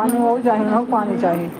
पानी हो चाहिए ना, पानी चाहिए।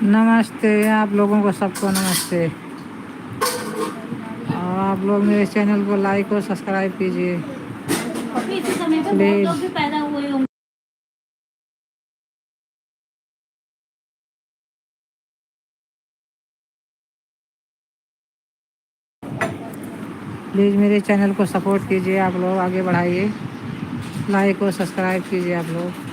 नमस्ते आप लोगों को, सबको नमस्ते। और आप लोग मेरे चैनल को लाइक और सब्सक्राइब कीजिए प्लीज़। प्लीज़ मेरे चैनल को सपोर्ट कीजिए, आप लोग आगे बढ़ाइए, लाइक और सब्सक्राइब कीजिए आप लोग।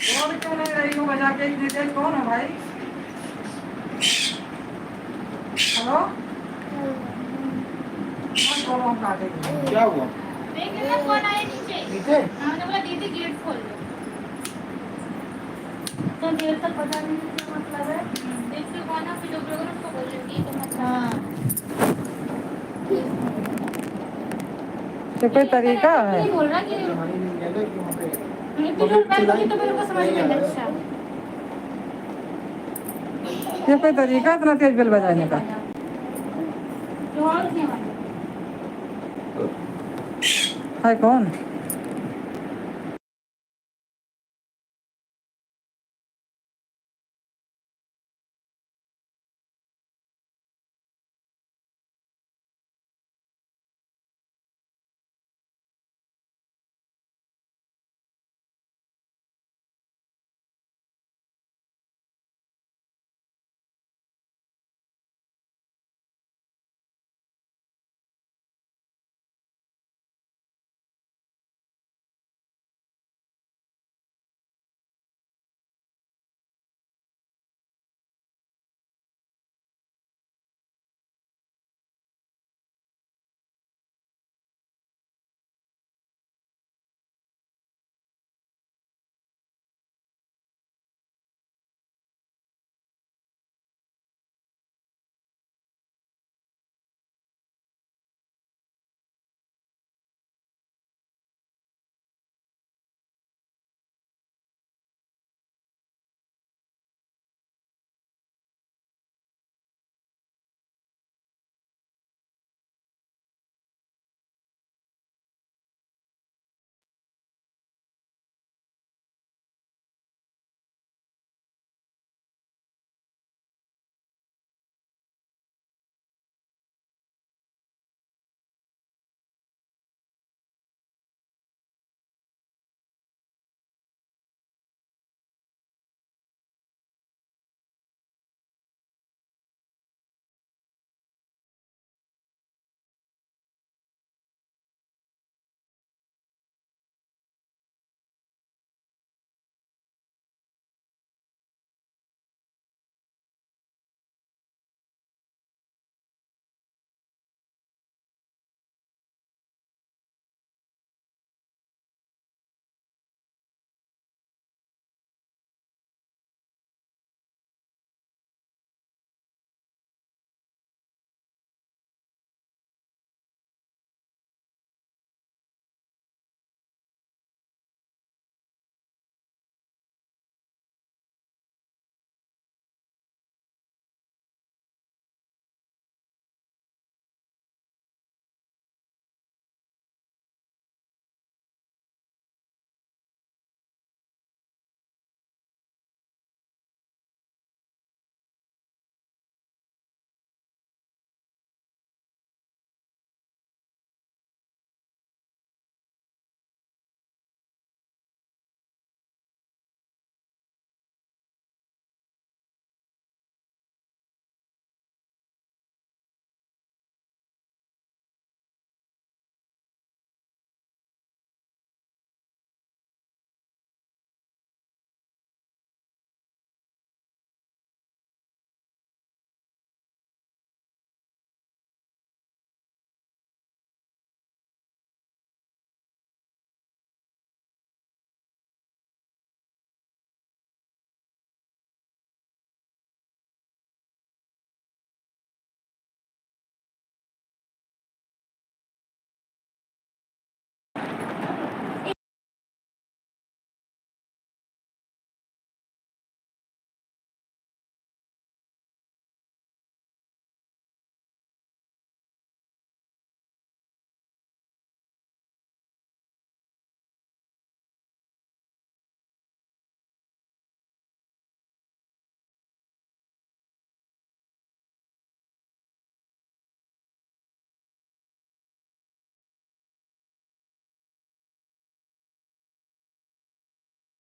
कौन क्यों नहीं रही हो बजा के इतनी तेज? कौन है भाई? हेलो, कौन हम काटेंगे? क्या हुआ? देख लेना कौन आया नीचे। नीचे हमने बोला दीदी गेट खोल दो। तो देर तक पता नहीं क्या मतलब है। देख के कौन है फिर लोग उसको बोल रहे कि तो मतलब हाँ तो कोई तरीका है? नहीं बोल रहा कि हमारी नहीं है ना कि वहाँ पे तो मेरे को समझ में नहीं अच्छा। ये कोई तरीका इतना तेज बेल बजाने का? जो और नहीं है कौन?